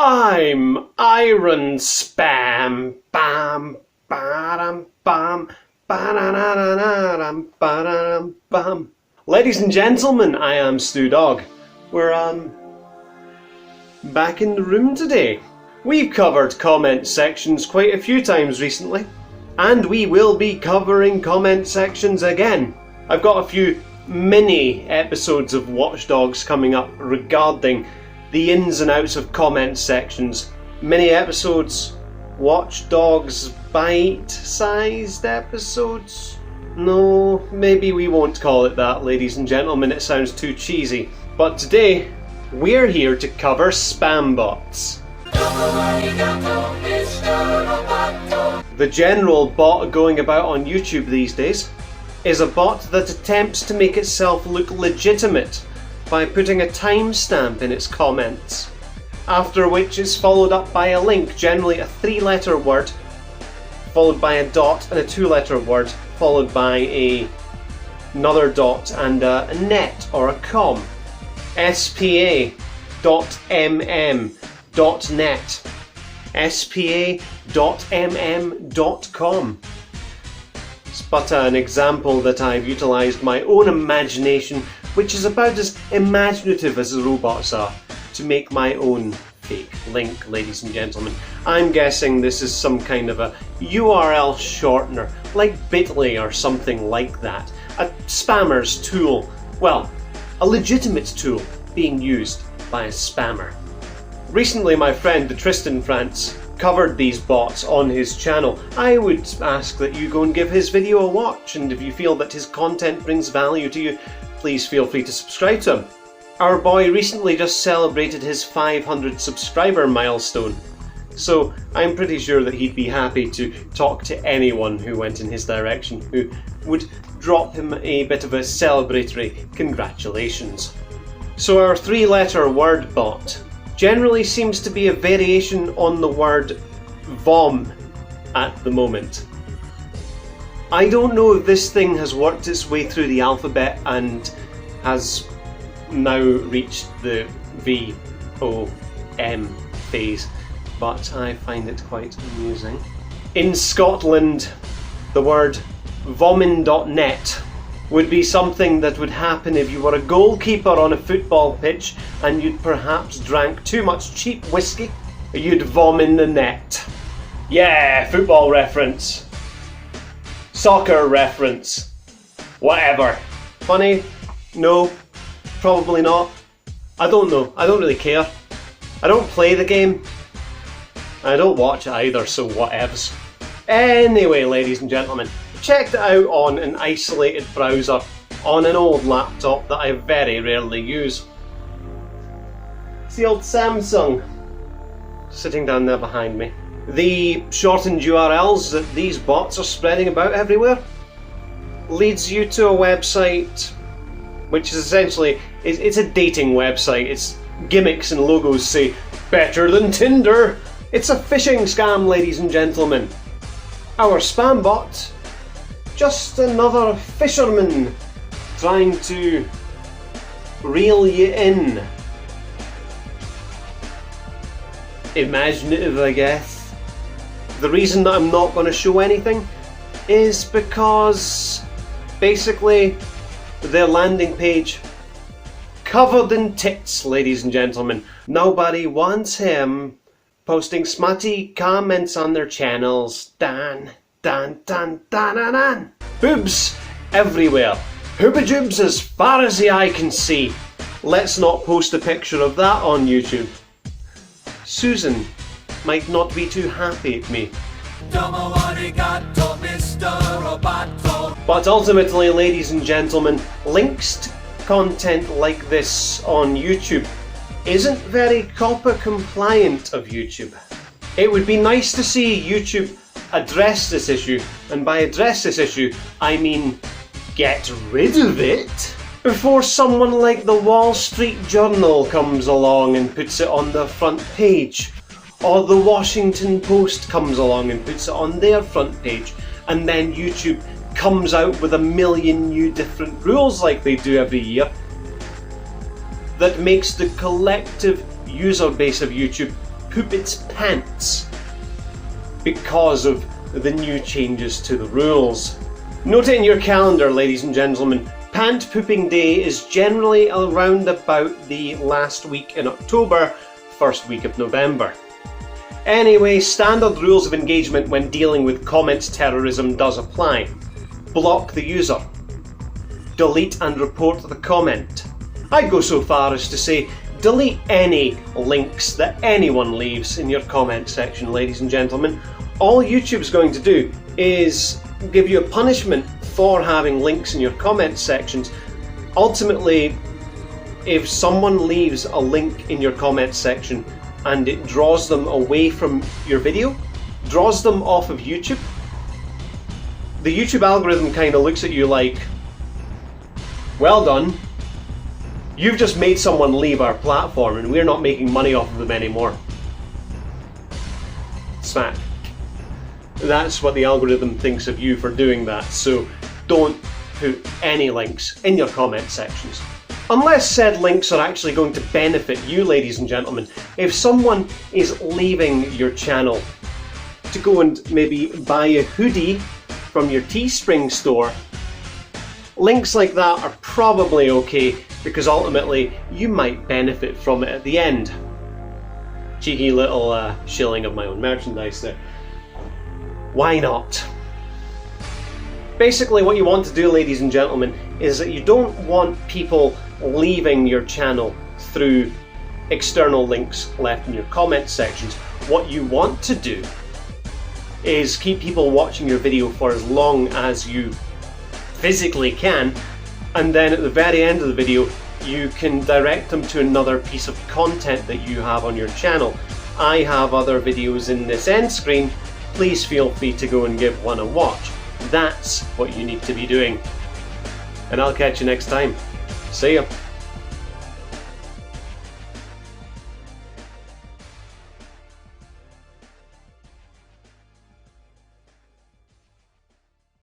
I'm Iron Spam. Bam, bam, bam, bam, bam, bam. Ladies and gentlemen, I am StooDogg. We're back in the room today. We've covered comment sections quite a few times recently, and we will be covering comment sections again. I've got a few mini episodes of Watch Dogs coming up regarding the ins and outs of comment sections. Mini episodes, Watch Dogs bite-sized episodes? No, maybe we won't call it that, ladies and gentlemen, it sounds too cheesy. But today, we're here to cover spam bots. The general bot going about on YouTube these days is a bot that attempts to make itself look legitimate by putting a timestamp in its comments, after which is followed up by a link, generally a 3-letter word, followed by a dot, and a 2-letter word, followed by another dot and a net or a com. spa.mm.net, spa.mm.com. It's but an example that I've utilised my own imagination, which is about as imaginative as the robots are, to make my own fake link, ladies and gentlemen. I'm guessing this is some kind of a URL shortener, like Bitly or something like that. A spammer's tool. Well, a legitimate tool being used by a spammer. Recently my friend thetristanfrantz covered these bots on his channel. I would ask that you go and give his video a watch, and if you feel that his content brings value to you, please feel free to subscribe to him. Our boy recently just celebrated his 500 subscriber milestone, so I'm pretty sure that he'd be happy to talk to anyone who went in his direction, who would drop him a bit of a celebratory congratulations. So our 3-letter word bot generally seems to be a variation on the word VOM at the moment. I don't know if this thing has worked its way through the alphabet and has now reached the VOM phase, but I find it quite amusing. In Scotland, the word vomin.net would be something that would happen if you were a goalkeeper on a football pitch and you'd perhaps drank too much cheap whiskey. You'd vom in the net. Yeah, football reference. Soccer reference. Whatever. Funny? No. Probably not. I don't know. I don't really care. I don't play the game. I don't watch it either, so whatevs. Anyway, ladies and gentlemen, checked it out on an isolated browser on an old laptop that I very rarely use. It's the old Samsung sitting down there behind me. The shortened URLs that these bots are spreading about everywhere leads you to a website which is essentially, it's a dating website. Its gimmicks and logos say, better than Tinder. It's a phishing scam, ladies and gentlemen. Our spam bot, just another fisherman trying to reel you in. Imaginative, I guess. The reason that I'm not going to show anything is because basically their landing page covered in tits, ladies and gentlemen. Nobody wants him posting smutty comments on their channels. Dan, dan, dan, dan, dan, dan. Boobs everywhere. Hoobajubs as far as the eye can see. Let's not post a picture of that on YouTube. Susan might not be too happy at me. But ultimately, ladies and gentlemen, links to content like this on YouTube isn't very COPPA compliant of YouTube. It would be nice to see YouTube address this issue, and by address this issue, I mean get rid of it, before someone like the Wall Street Journal comes along and puts it on their front page, or the Washington Post comes along and puts it on their front page, and then YouTube comes out with a million new different rules like they do every year that makes the collective user base of YouTube poop its pants because of the new changes to the rules. Note it in your calendar, ladies and gentlemen. Pant pooping day is generally around about the last week in October, first week of November. Anyway, standard rules of engagement when dealing with comments terrorism does apply. Block the user. Delete and report the comment. I'd go so far as to say delete any links that anyone leaves in your comment section, ladies and gentlemen. All YouTube's going to do is give you a punishment for having links in your comment sections. Ultimately, if someone leaves a link in your comment section and it draws them away from your video, draws them off of YouTube, the YouTube algorithm kind of looks at you like, well done, you've just made someone leave our platform and we're not making money off of them anymore. Smack. That's what the algorithm thinks of you for doing that, so don't put any links in your comment sections. Unless said links are actually going to benefit you, ladies and gentlemen. If someone is leaving your channel to go and maybe buy a hoodie from your Teespring store, links like that are probably okay because ultimately you might benefit from it at the end. Cheeky little shilling of my own merchandise there. Why not? Basically what you want to do, ladies and gentlemen, is that you don't want people leaving your channel through external links left in your comment sections. What you want to do is keep people watching your video for as long as you physically can, and then at the very end of the video you can direct them to another piece of content that you have on your channel. I have other videos in this end screen. Please feel free to go and give one a watch. That's what you need to be doing. And I'll catch you next time. See ya.